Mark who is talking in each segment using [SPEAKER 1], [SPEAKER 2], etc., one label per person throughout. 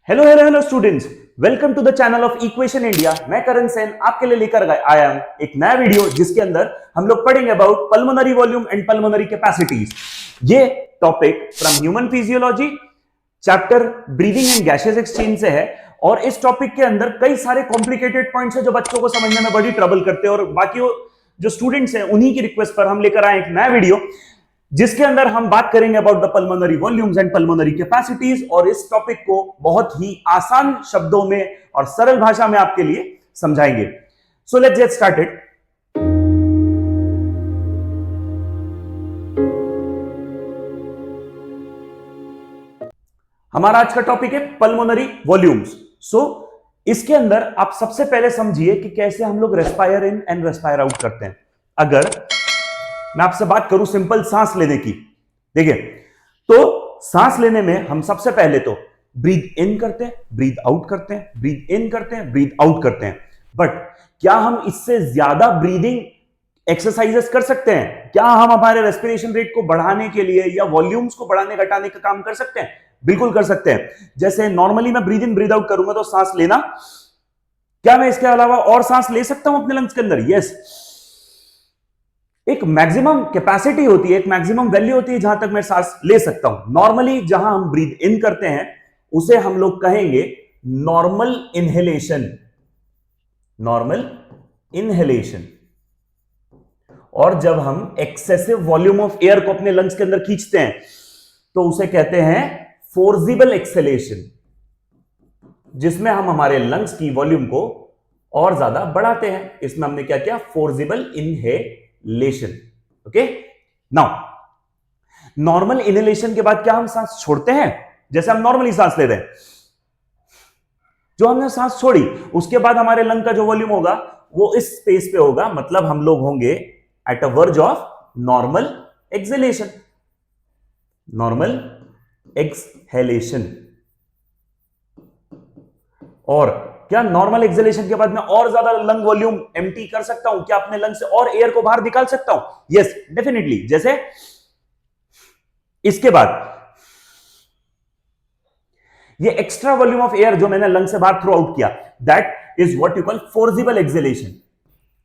[SPEAKER 1] Hello hello hello students, welcome to the channel of equation India. मैं करण सेन आपके लिए लेकर आया हूं एक नया वीडियो जिसके अंदर हम लोग पढ़ेंगे about pulmonary volume and pulmonary capacities. ये topic from human physiology chapter breathing and gases exchange से है और इस टॉपिक के अंदर कई सारे कॉम्प्लिकेटेड पॉइंट्स हैं जो बच्चों को समझने में बड़ी ट्रबल करते हैं और बाकी जो स्टूडेंट्स हैं उन्हीं की रिक्वेस्ट पर हम लेकर आए एक नया वीडियो जिसके अंदर हम बात करेंगे about the pulmonary volumes and pulmonary capacities और इस टॉपिक को बहुत ही आसान शब्दों में और सरल भाषा में आपके लिए समझाएंगे। So let's get started. हमारा आज का टॉपिक है पल्मोनरी वॉल्यूम्स। सो इसके अंदर आप सबसे पहले समझिए कि कैसे हम लोग respire in and respire out करते हैं। अगर मैं आपसे बात करूं सिंपल सांस लेने की, देखिए तो सांस लेने में हम सबसे पहले तो ब्रीथ इन करते हैं, ब्रीथ आउट करते हैं, ब्रीथ इन करते हैं, ब्रीथ आउट करते हैं। बट क्या हम इससे ज्यादा ब्रीदिंग एक्सरसाइजेस कर सकते हैं? क्या हम हमारे रेस्पिरेशन रेट को बढ़ाने के लिए या वॉल्यूम्स को बढ़ाने घटाने का काम कर सकते हैं? बिल्कुल कर सकते हैं। जैसे नॉर्मली मैं ब्रीथ इन ब्रीथ आउट करूंगा तो सांस लेना, क्या मैं इसके अलावा और सांस ले सकता हूं अपने लंग्स के अंदर? यस। एक मैक्सिमम कैपेसिटी होती है, एक मैक्सिमम वैल्यू होती है जहां तक मैं सांस ले सकता हूं। नॉर्मली जहां हम ब्रीथ इन करते हैं उसे हम लोग कहेंगे नॉर्मल इनहेलेशन, नॉर्मल इनहेलेशन। और जब हम एक्सेसिव वॉल्यूम ऑफ एयर को अपने लंग्स के अंदर खींचते हैं तो उसे कहते हैं फोर्सिबल एक्सेलेशन, जिसमें हम हमारे लंग्स की वॉल्यूम को और ज्यादा बढ़ाते हैं। इसमें हमने क्या किया? Forcible inhalation. Okay, now normal inhalation के बाद क्या हम सांस छोड़ते हैं? जैसे हम नॉर्मली सांस ले रहे हैं, जो हमने सांस छोड़ी उसके बाद हमारे लंग का जो वॉल्यूम होगा वो इस स्पेस पे होगा, मतलब हम लोग होंगे at a verge of normal exhalation, normal exhalation. और क्या नॉर्मल एक्सहेलेशन के बाद मैं और ज्यादा लंग वॉल्यूम एम्प्टी कर सकता हूं? क्या अपने लंग से और एयर को बाहर निकाल सकता हूं? Yes, definitely. जैसे इसके बाद ये एक्स्ट्रा वॉल्यूम ऑफ एयर जो मैंने लंग से बाहर थ्रो आउट किया, that is what you call forcible exhalation.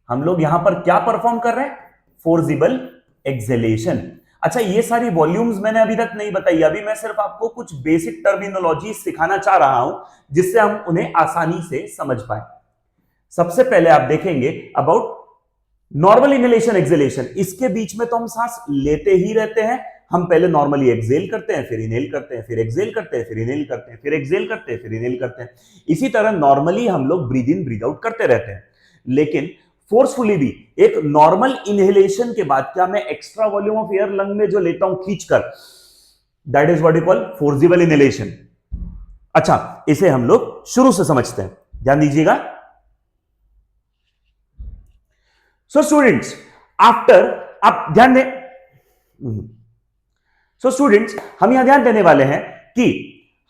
[SPEAKER 1] हम लोग यहां पर क्या परफॉर्म कर रहे हैं? Forcible exhalation. अच्छा, ये सारी वॉल्यूम्स मैंने अभी तक नहीं बताई, अभी मैं सिर्फ आपको कुछ बेसिक टर्मिनोलॉजी सिखाना चाह रहा हूं जिससे हम उन्हें आसानी से समझ पाए। सबसे पहले आप देखेंगे अबाउट नॉर्मल इनहेलेशन एक्सहेलेशन। इसके बीच में तो हम सांस लेते ही रहते हैं। हम पहले नॉर्मली एक्सहेल करते हैं, फिर इनहेल करते हैं, फिर एक्सहेल करते हैं, फिर इनहेल करते हैं, फिर एक्सहेल करते हैं, फिर इनहेल करते हैं। इसी तरह नॉर्मली हम लोग ब्रीथ इन ब्रीथ आउट करते रहते हैं। लेकिन फोर्सफुली भी एक नॉर्मल इनहेलेशन के बाद क्या मैं extra volume of air lung में जो लेता हूं खींचकर, that is what you call forcible inhalation. अच्छा, इसे हम लोग शुरू से समझते हैं, ध्यान दीजिएगा। सो स्टूडेंट्स, आफ्टर आप ध्यान दें, सो स्टूडेंट्स हम यहां ध्यान देने वाले हैं कि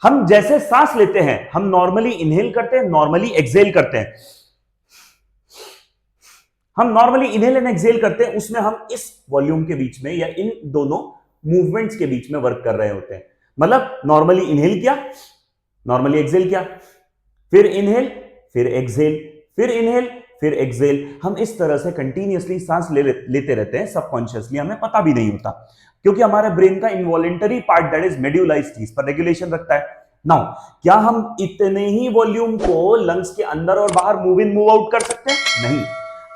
[SPEAKER 1] हम जैसे सांस लेते हैं हम नॉर्मली इनहेल करते हैं, नॉर्मली एक्सहेल करते हैं। हम नॉर्मली इनहेल एंड एक्सहेल करते हैं, उसमें हम इस वॉल्यूम के बीच में या इन दोनों मूवमेंट्स के बीच में वर्क कर रहे होते हैं। मतलब नॉर्मली इनहेल किया, नॉर्मली एक्सहेल किया, फिर इनहेल, फिर एक्सहेल, फिर इनहेल, फिर एक्सहेल। हम इस तरह से कंटिन्यूअसली सांस लेते रहते हैं, सबकॉन्शियसली हमें पता भी नहीं होता, क्योंकि हमारे ब्रेन का involuntary part that is medulla इस चीज पर रेगुलेशन रखता है। नाउ क्या हम इतने ही वॉल्यूम को लंग्स के अंदर और बाहर मूव इन मूव आउट कर सकते हैं? नहीं।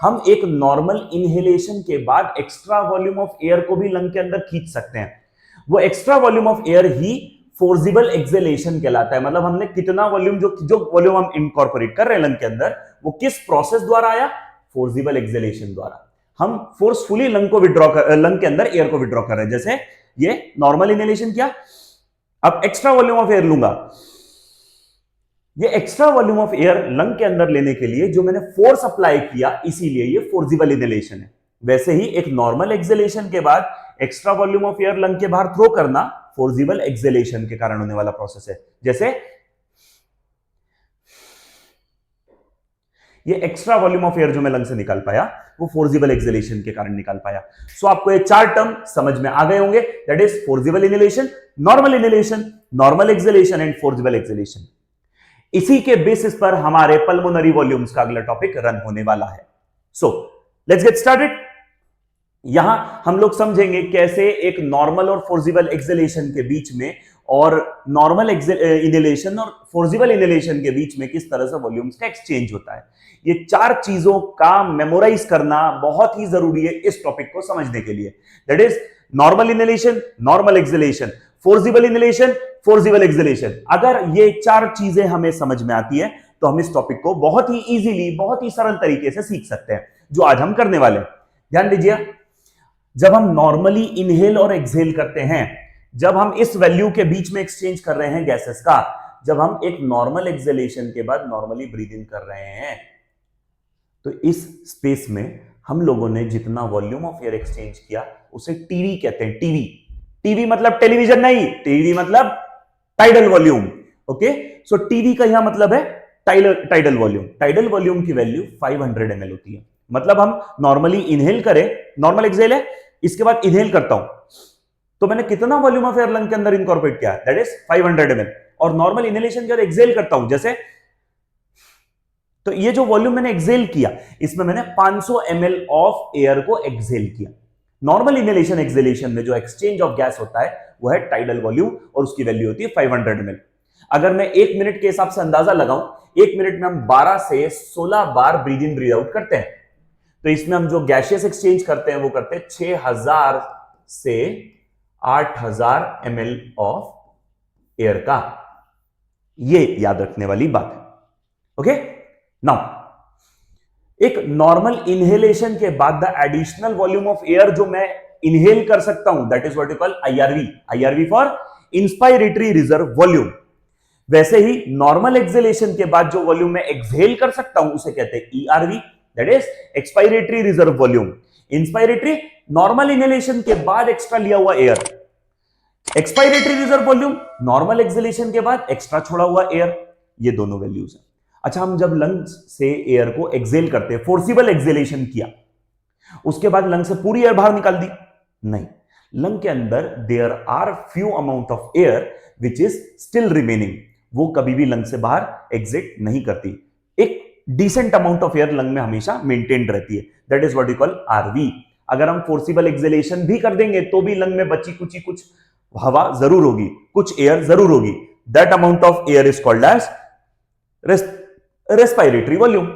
[SPEAKER 1] हम एक नॉर्मल इनहेलेशन के बाद एक्स्ट्रा वॉल्यूम ऑफ एयर को भी लंग के अंदर खींच सकते हैं। वो extra volume of air he forcible exhalation कहलाता है। मतलब हमने कितना वॉल्यूम, जो वॉल्यूम हम इनकॉर्पोरेट कर रहे हैं लंग के अंदर, वो किस प्रोसेस द्वारा आया? फोर्सिबल एक्सहेलेशन द्वारा। हम फोर्सफुली लंग के अंदर एयर को विड्रॉ कर रहे हैं। जैसे ये नॉर्मल इनहेलेशन किया, अब एक्स्ट्रा वॉल्यूम ऑफ एयर लूंगा। ये extra volume of air lung के अंदर लेने के लिए जो मैंने फोर्स अप्लाई किया, इसीलिए ये फोर्सिबल इनहेलेशन है। वैसे ही एक नॉर्मल एक्सहेलेशन के बाद extra volume of air lung के बाहर थ्रो करना फोर्सिबल एक्सहेलेशन के कारण होने वाला प्रोसेस है। जैसे ये एक्स्ट्रा वॉल्यूम ऑफ एयर जो मैं लंग से निकाल पाया वो फोर्सिबल एक्सहेलेशन के कारण निकाल पाया। सो आपको ये चार टर्म समझ में आ गए होंगे, that is forcible inhalation, normal inhalation, normal exhalation and forcible exhalation. इसी के बेसिस पर हमारे पल्मोनरी वॉल्यूम्स का अगला टॉपिक रन होने वाला है। So let's get started. यहां हम लोग समझेंगे कैसे एक नॉर्मल और फोर्सिबल एक्सेलेशन के बीच में और नॉर्मल इनहेलेशन और फोर्सिबल इनहेलेशन के बीच में किस तरह से वॉल्यूम्स का एक्सचेंज होता है। ये चार चीजों का मेमोराइज करना बहुत ही जरूरी है इस टॉपिक को समझने के लिए। That is normal inhalation, normal acceleration, forcible inhalation, forcible acceleration. अगर ये चार चीजें हमें समझ में आती है तो हम इस टॉपिक को बहुत ही इजीली, बहुत ही सरल तरीके से सीख सकते हैं, जो आज हम करने वाले हैं। ध्यान दीजिए, जब हम नॉर्मली इनहेल और एक्सहेल करते हैं, जब हम इस वैल्यू के बीच में एक्सचेंज कर रहे हैं गैसेस का, जब हम एक नॉर्मल एक्सहेलेशन के बाद नॉर्मली ब्रीद इन कर रहे हैं, तो इस स्पेस में हम लोगों ने जितना वॉल्यूम ऑफ एयर एक्सचेंज किया उसे टीवी कहते हैं। टीवी, टीवी मतलब टेलीविजन नहीं, टीवी मतलब tidal volume. Okay, so TV का यहां मतलब है टाइडल वॉल्यूम। टाइडल वॉल्यूम की वैल्यू 500 ml होती है। मतलब हम नॉर्मली इनहेल करें, नॉर्मल एक्सहेल है, इसके बाद इनहेल करता हूं तो मैंने कितना वॉल्यूम ऑफ एयर लंग के अंदर इनकॉर्पोरेट किया, दैट इज 500 ml। और नॉर्मल इनहेलेशन जब एक्सहेल करता हूं जैसे, तो ये जो वॉल्यूम मैंने एक्सहेल किया इसमें मैंने 500 ml ऑफ एयर को एक्सहेल किया। नॉर्मल इनहेलेशन एक्सहेलेशन में जो एक्सचेंज ऑफ गैस होता है वो है टाइडल वॉल्यूम और उसकी वैल्यू होती है 500 ml। अगर मैं 1 मिनट के हिसाब से अंदाजा लगाऊं, 1 मिनट में हम 12 से 16 बार ब्रीद इन ब्रीद आउट करते हैं, तो इसमें हम जो गैसियस एक्सचेंज करते हैं वो करते हैं 6000 से 8000 ml ऑफ एयर का। ये याद रखने वाली बात है। ओके, नाउ एक नॉर्मल इनहेलेशन के बाद the additional volume of air जो मैं इनहेल कर सकता हूं, that is what you call IRV. IRV for inspiratory reserve volume. वैसे ही नॉर्मल एक्सहेलेशन के बाद जो वॉल्यूम मैं एक्सहेल कर सकता हूं उसे कहते हैं ERV, that is expiratory reserve volume. Inspiratory, normal inhalation के बाद एक्स्ट्रा लिया हुआ air. Expiratory reserve volume, normal exhalation के बाद एक्स्ट्रा छोड़ा हुआ एयर। ये दोनों वैल्यूज हैं। अच्छा, हम जब लंग्स से एयर को एक्सहेल करते हैं, फोर्सिबल एक्सहेलेशन किया, उसके बाद लंग से पूरी एयर बाहर निकाल दी? नहीं, लंग के अंदर there are few amount of air which is still remaining. वो कभी भी लंग से बाहर एग्जिट नहीं करती। एक decent amount of air lung में हमेशा मेंटेन्ड रहती है, that is what you call RV. अगर हम फोर्सिबल एक्सहेलेशन भी कर देंगे तो भी लंग में बची कुछ हवा जरूर होगी, कुछ एयर जरूर होगी। That amount of air is called as respiratory volume.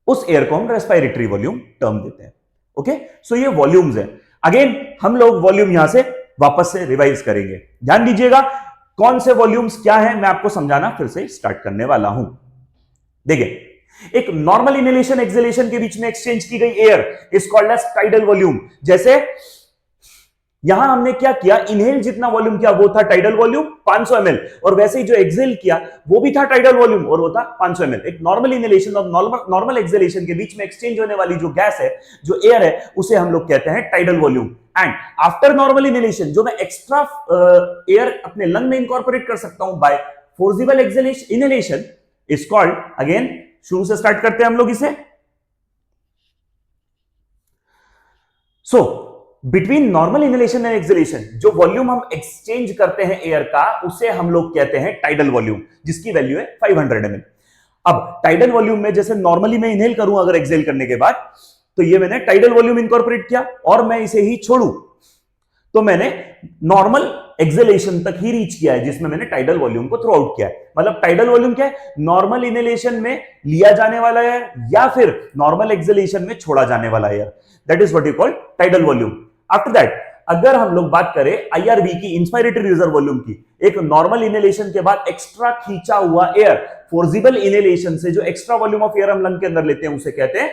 [SPEAKER 1] उस एयर को हम रेस्पिरेटरी वॉल्यूम टर्म देते हैं। ओके, सो ये वॉल्यूम्स हैं। अगेन हम लोग वॉल्यूम यहां से वापस से रिवाइज करेंगे। ध्यान दीजिएगा कौन से वॉल्यूम्स क्या है, मैं आपको समझाना फिर से स्टार्ट करने वाला हूं। देखिए, एक नॉर्मल इनहेलेशन एक्सहेलेशन के बीच में एक्सचेंज की गई air is called as tidal volume. जैसे यहां हमने क्या किया, इनहेल जितना वॉल्यूम किया वो था टाइडल वॉल्यूम 500 ml, और वैसे ही जो एक्सहेल किया वो भी था टाइडल वॉल्यूम और वो था 500 ml। एक नॉर्मल इनहेलेशन और नॉर्मल एक्सहेलेशन के बीच में एक्सचेंज होने वाली जो गैस है, जो एयर है, उसे हम लोग कहते हैं tidal volume. And after normal inhalation जो मैं एक्स्ट्रा एयर अपने लंग में इंकॉर्पोरेट कर सकता हूं by forcible exhalation inhalation is called, again शुरू से स्टार्ट करते हैं हम लोग इसे। So between normal inhalation and exhalation जो वॉल्यूम हम एक्सचेंज करते हैं एयर का, उसे हम लोग कहते हैं टाइडल वॉल्यूम, जिसकी वैल्यू है 500 ml। अब टाइडल वॉल्यूम में जैसे नॉर्मली मैं इनहेल करूं अगर एक्सहेल करने के बाद, तो ये मैंने टाइडल वॉल्यूम इंकॉर्पोरेट किया और मैं इसे ही छोड़ू तो मैंने नॉर्मल एक्सहेलेशन तक ही रीच किया है, जिसमें मैंने टाइडल वॉल्यूम को थ्रू आउट किया है। मतलब टाइडल वॉल्यूम क्या है, नॉर्मल इनहेलेशन में लिया जाने वाला एयर या फिर नॉर्मल एक्सहेलेशन में छोड़ा जाने वाला air, that is what you call tidal volume. After that अगर हम लोग बात करें आईआरवी की, इंस्पायरेटरी रिजर्व वॉल्यूम की, एक नॉर्मल इनहेलेशन के बाद एक्स्ट्रा खींचा हुआ एयर, फोर्सिबल इनहेलेशन से जो एक्स्ट्रा वॉल्यूम ऑफ एयर हम लंग के अंदर लेते हैं उसे कहते हैं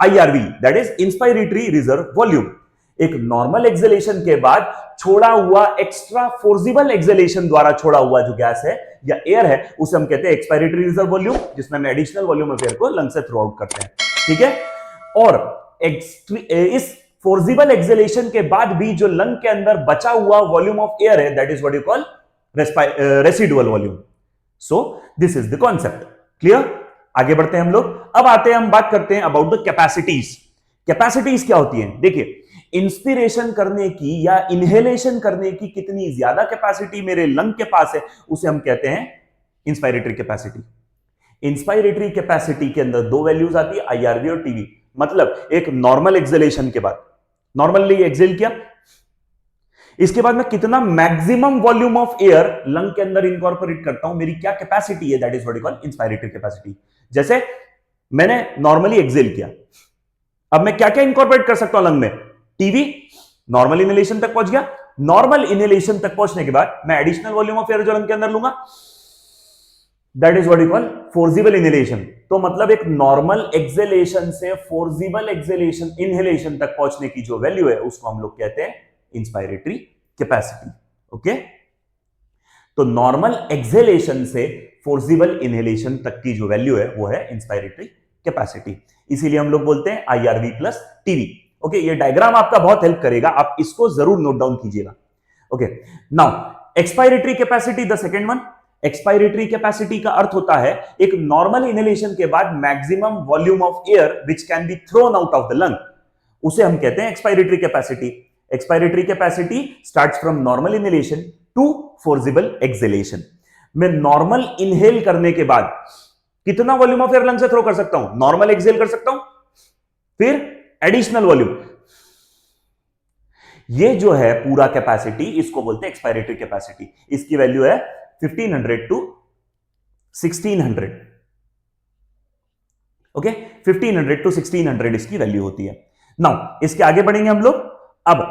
[SPEAKER 1] IRV, that is inspiratory reserve volume. एक नॉर्मल एक्सहेलेशन के बाद छोड़ा हुआ एक्स्ट्रा फोर्सिबल एक्सहेलेशन द्वारा छोड़ा हुआ जो गैस है या एयर है उसे हम कहते हैं एक्सपायरेटरी रिजर्व वॉल्यूम, जिसमें हम एडिशनल वॉल्यूम ऑफ एयर को लंग से थ्रू आउट करते हैं। ठीक है, और इस फोर्सिबल एक्सहेलेशन के बाद भी जो लंग के अंदर बचा हुआ वॉल्यूम ऑफ एयर है, that is what you call residual volume. So this is the concept. Clear? आगे बढ़ते हैं हम लोग। अब आते हैं, हम बात करते हैं अबाउट द कैपेसिटीज। कैपेसिटीज क्या होती हैं? देखिए, इंस्पिरेशन करने की या इनहेलेशन करने की कितनी ज्यादा कैपेसिटी मेरे लंग के पास है उसे हम कहते हैं इंस्पायरेटरी कैपेसिटी। इंस्पायरेटरी कैपेसिटी के अंदर दो वैल्यूज आती है, आईआरवी और टीवी। मतलब एक नॉर्मल एक्सेलेशन के बाद, नॉर्मली एक्सेल किया, इसके बाद मैं कितना maximum volume of air lung के अंदर इनकॉर्पोरेट करता हूं, मेरी क्या कैपेसिटी है, that is what we call inspiratory capacity. जैसे मैंने नॉर्मली एक्सेल किया, अब मैं क्या क्या इनकॉर्पोरेट कर सकता हूं लंग में, टीवी, नॉर्मल इनहेलेशन तक पहुंच गया, नॉर्मल इनहेलेशन तक पहुंचने के बाद मैं एडिशनल वॉल्यूम ऑफ एयर जो लंग के अंदर लूंगा, that is what we call forcible inhalation. तो मतलब एक नॉर्मल एक्सेलेशन से फोर्सिबल एक्सेलेशन इनहेलेशन तक पहुंचने की जो वैल्यू है उसको हम लोग कहते हैं इंस्पायरेटरी कैपेसिटी। ओके, तो नॉर्मल एक्सेलेशन से फोर्सिबल इनहेलेशन तक की जो वैल्यू है वो है इंस्पायरेटरी कैपेसिटी, इसीलिए हम लोग बोलते हैं आईआरवी प्लस टीवी। ओके, ये डायग्राम आपका बहुत हेल्प करेगा, आप इसको जरूर नोट डाउन कीजिएगा। Okay, now expiratory capacity, the second one. Expiratory capacity का अर्थ होता है एक नॉर्मल इनहेलेशन के बाद maximum volume of air which can be thrown out of the lung, उसे हम कहते हैं expiratory capacity. Expiratory capacity starts from normal inhalation to forcible exhalation. मैं नॉर्मल इनहेल करने के बाद कितना वॉल्यूम ऑफ एयर लंग से थ्रो कर सकता हूं, नॉर्मल एक्सेल कर सकता हूं, फिर एडिशनल वॉल्यूम, ये जो है पूरा कैपेसिटी इसको बोलते हैं एक्सपायरेटरी कैपेसिटी। इसकी वैल्यू है 1500 टू 1600। ओके, 1500 टू 1600 इसकी वैल्यू होती है। नाउ इसके आगे बढ़ेंगे हम लोग। अब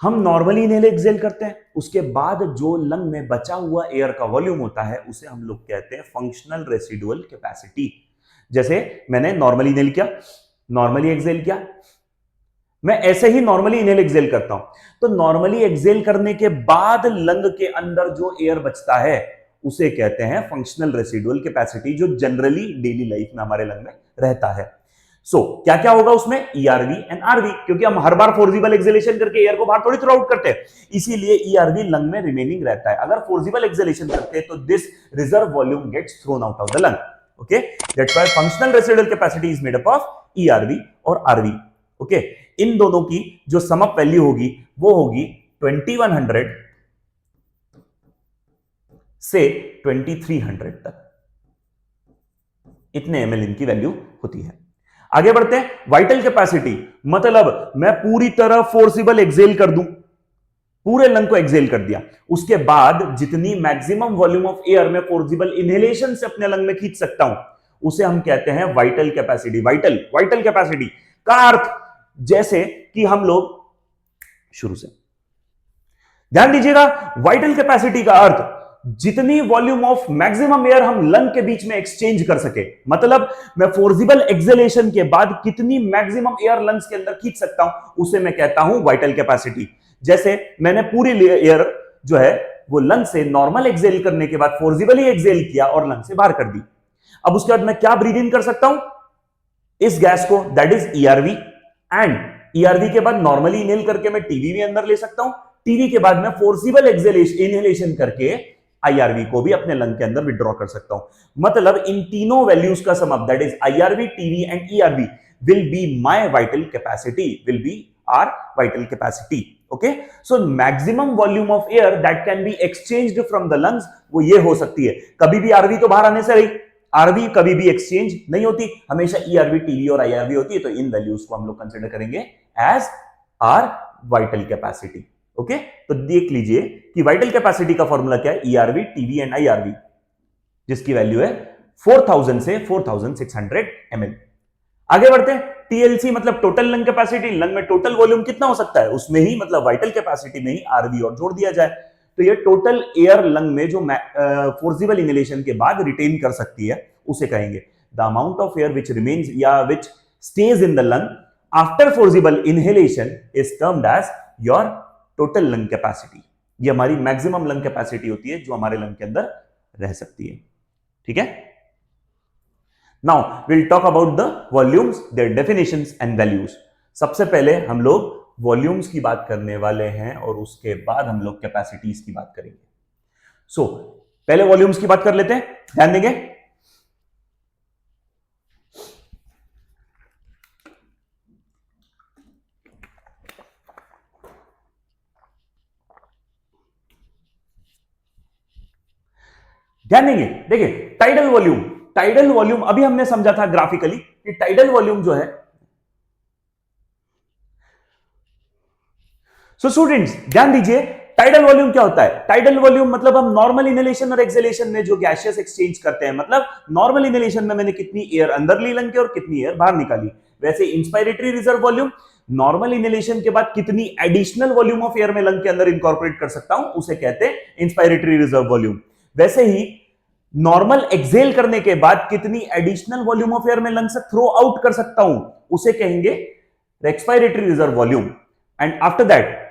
[SPEAKER 1] हम नॉर्मली इनहेल एक्सेल करते हैं, उसके बाद जो लंग में बचा हुआ एयर का वॉल्यूम होता है उसे हम लोग कहते हैं फंक्शनल रेसिडुअल कैपेसिटी। जैसे मैंने नॉर्मली इनहेल किया, नॉर्मली एक्सेल किया, मैं ऐसे ही नॉर्मली इनहेल एक्सेल करता हूं, तो नॉर्मली एक्सेल करने के बाद लंग के अंदर जो एयर बचता है उसे कहते हैं फंक्शनल रेसिडुअल कैपेसिटी, जो जनरली डेली लाइफ में हमारे लंग में रहता है। सो क्या क्या होगा उसमें, ईआरवी एंड आरवी, क्योंकि हम हर बार फोर्सिबल एक्सेलेशन करके एयर को बाहर थोड़ी थ्रो आउट करते हैं, इसीलिए ईआरवी लंग में रिमेनिंग रहता है। अगर फोर्सिबल एक्सेलेशन करते हैं तो this reserve volume gets thrown out of the lung. Okay, that's why functional residual capacity is made up of ERV और आरवी। ओके, इन दोनों की जो सम अप वैल्यू होगी वो होगी 2100 से 2300 तक, इतने एमएल इनकी वैल्यू होती है। आगे बढ़ते हैं, वाइटल कैपेसिटी, मतलब मैं पूरी तरह फोर्सिबल एक्सेल कर दूं, पूरे लंग को एक्सेल कर दिया, उसके बाद जितनी मैक्सिमम वॉल्यूम ऑफ एयर मैं फोर्सिबल इनहेलेशन से अपने लंग में खींच सकता हूं उसे हम कहते हैं वाइटल कैपेसिटी। वाइटल कैपेसिटी का अर्थ, जैसे कि हम लोग शुरू से ध्यान दीजिएगा, वाइटल कैपेसिटी का अर्थ जितनी वॉल्यूम ऑफ मैक्सिमम एयर हम लंग के बीच में एक्सचेंज कर सके, मतलब मैं फोर्सिबल एक्सेलेशन के बाद कितनी मैक्सिमम एयर लंग्स के अंदर खींच सकता हूं उसे मैं कहता हूं वाइटल कैपेसिटी। जैसे मैंने पूरी एयर जो है वो लंग से नॉर्मल एक्सेल करने के बाद फोर्सिबली एक्सेल किया और लंग से बाहर कर दी, अब उसके बाद मैं क्या ब्रीथ इन कर सकता हूं, इस गैस को, that is ERV, and ERV के बाद नॉर्मली इनहेल करके मैं टीवी भी अंदर ले सकता हूं, टीवी के बाद मैं फोर्सिबल इनहेलेशन करके आईआरवी को भी अपने लंग के अंदर विड्रॉ कर सकता हूं। मतलब इन तीनों वैल्यूज का sum up, that is IRV, TV and ERV, will be my vital capacity, will be our vital capacity. Okay, so maximum volume of air that can be exchanged from the lungs, वो ये हो सकती है, कभी भी RV तो बाहर आने से रही, आरवी कभी भी एक्सचेंज नहीं होती, हमेशा ईआरवी, टीवी और आईआरवी होती है, तो इन वैल्यूज को हम लोग कंसीडर करेंगे as our vital capacity. Okay, तो देख लीजिए कि वाइटल कैपेसिटी का फॉर्मूला क्या है, ईआरवी, टीवी एंड आईआरवी, जिसकी वैल्यू है 4000 से 4600 ml। आगे बढ़ते हैं, टीएलसी मतलब टोटल लंग कैपेसिटी, लंग में टोटल वॉल्यूम कितना हो सकता है, उसमें ही मतलब वाइटल कैपेसिटी में ही आरवी और जोड़ दिया जाए, तो ये टोटल एयर लंग में जो फोर्सिबल इनहेलेशन के बाद रिटेन कर सकती है उसे कहेंगे the amount of air which remains या which stays in the lung after forcible inhalation is termed as your total lung capacity. ये हमारी मैक्सिमम लंग कैपेसिटी होती है जो हमारे लंग के अंदर रह सकती है। ठीक है, now will talk about the volumes, their definitions and values. सबसे पहले हम लोग वॉल्यूम्स की बात करने वाले हैं और उसके बाद हम लोग कैपेसिटीज की बात करेंगे। सो पहले वॉल्यूम्स की बात कर लेते हैं, ध्यान देंगे। ध्यान देंगे, देखिए टाइडल वॉल्यूम, टाइडल वॉल्यूम, अभी हमने समझा था ग्राफिकली कि टाइडल वॉल्यूम जो है, सो स्टूडेंट्स ध्यान दीजिए, टाइडल वॉल्यूम क्या होता है? टाइडल वॉल्यूम मतलब हम नॉर्मल इनहेलेशन और एक्सहेलेशन में जो गैसियस एक्सचेंज करते हैं, मतलब नॉर्मल इनहेलेशन में मैंने कितनी एयर अंदर ली लंग के और कितनी एयर बाहर निकाली, वैसे inspiratory reserve volume normal inhalation के बाद कितनी एडिशनल वॉल्यूम ऑफ एयर में लंग के अंदर इनकॉर्पोरेट कर सकता हूं, उसे कहते हैं इंस्पायरेटरी रिजर्व वॉल्यूम। वैसे ही नॉर्मल एक्सहेल करने के बाद कितनी एडिशनल वॉल्यूम ऑफ एयर में लंग से थ्रो आउट कर सकता हूं, उसे कहेंगे expiratory reserve volume. And after that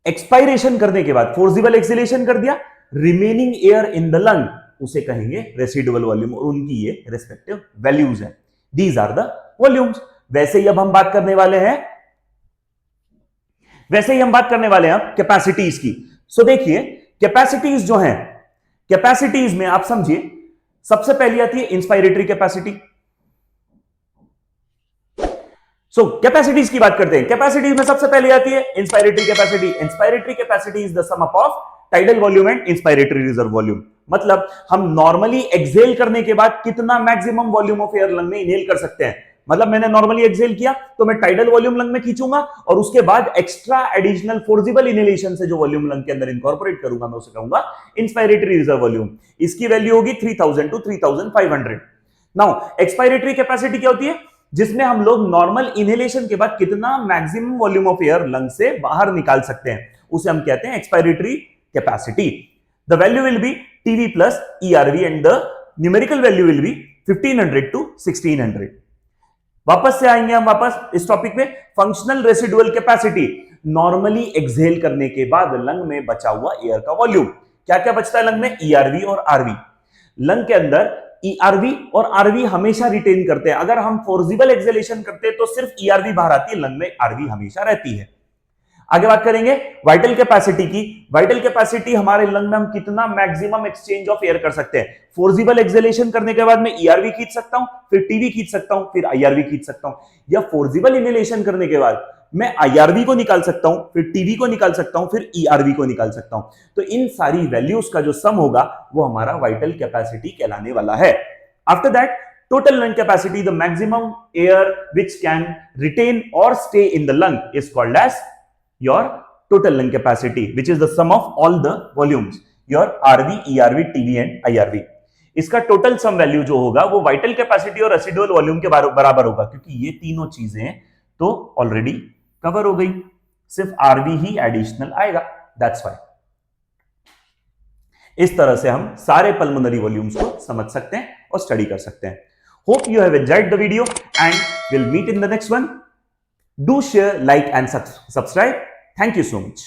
[SPEAKER 1] expiration करने के बाद फोर्सिबल एक्सहेलेशन कर दिया, remaining air in the lung, उसे कहेंगे रेसिडुअल वॉल्यूम, और उनकी ये रिस्पेक्टिव वैल्यूज हैं। These are the volumes. वैसे ही अब हम बात करने वाले हैं कैपेसिटीज की। सो देखिए कैपेसिटीज जो हैं, कैपेसिटीज में आप समझिए सबसे पहली आती है इंस्पायरेटरी कैपेसिटी। सो कैपेसिटीज की बात करते हैं। कैपेसिटीज में सबसे पहले आती है inspiratory capacity. Inspiratory capacity is the sum up of tidal volume and inspiratory reserve volume. मतलब हम नॉर्मली एक्सहेल करने के बाद कितना maximum volume of air lung में इनहेल कर सकते हैं। मतलब मैंने नॉर्मली एक्सहेल किया तो मैं टाइडल वॉल्यूम लंग में खींचूंगा और उसके बाद एक्स्ट्रा एडिशनल फोर्सिबल इनहेलेशन से जो वॉल्यूम लंग के अंदर इनकॉर्पोरेट करूंगा, मैं उसे कहूंगा इंस्पायरेटरी रिजर्व वॉल्यूम। इसकी वैल्यू होगी 3000 टू 3500। नाउ एक्सपायरेटरी कैपेसिटी क्या होती है? जिसमें हम लोग नॉर्मल इनहेलेशन के बाद कितना maximum volume of air lung से बाहर निकाल सकते हैं, उसे हम कहते हैं expiratory capacity. The value will be TV plus ERV and the numerical value will be 1500 to 1600। वापस से आएंगे हम वापस इस टॉपिक में। Functional residual capacity, normally exhale करने के बाद लंग में बचा हुआ एयर का वॉल्यूम। क्या क्या बचता है लंग में? ईआरवी और आरवी। लंग के अंदर ईआरवी और आरवी हमेशा रिटेन करते हैं। अगर हम फोर्सिबल एक्सहेलेशन करते हैं तो सिर्फ ईआरवी बाहर आती है, लंग में आरवी हमेशा रहती है। आगे बात करेंगे वाइटल कैपेसिटी की। वाइटल कैपेसिटी, हमारे लंग में हम कितना मैक्सिमम एक्सचेंज ऑफ एयर कर सकते हैं। फोर्सिबल एक्सहेलेशन करने के बाद मैं ईआरवी खींच सकता हूं, फिर टीवी खींच सकता हूं, फिर आईआरवी खींच सकता हूं, या फोर्सिबल इनहेलेशन करने के बाद मैं आईआरवी को निकाल सकता हूं, फिर टीवी को निकाल सकता हूं, फिर ईआरवी को निकाल सकता हूं। तो इन सारी वैल्यूज का जो सम होगा वो हमारा वाइटल कैपेसिटी कहलाने वाला है। After that total lung capacity, the maximum air which can retain or stay in the lung is called as your total lung capacity, which is the sum of all the volumes, your RV, ERV, TV and IRV। इसका total some value जो होगा वो vital capacity और residual volume के बराबर होगा, क्योंकि ये तीनों चीजें तो ऑलरेडी कवर हो गई, सिर्फ आरवी ही एडिशनल आएगा, दैट्स व्हाई। इस तरह से हम सारे पल्मोनरी वॉल्यूम्स को समझ सकते हैं और स्टडी कर सकते हैं। Hope you have enjoyed the video and we'll meet in the next one. Do share, like and subscribe. Thank you so much.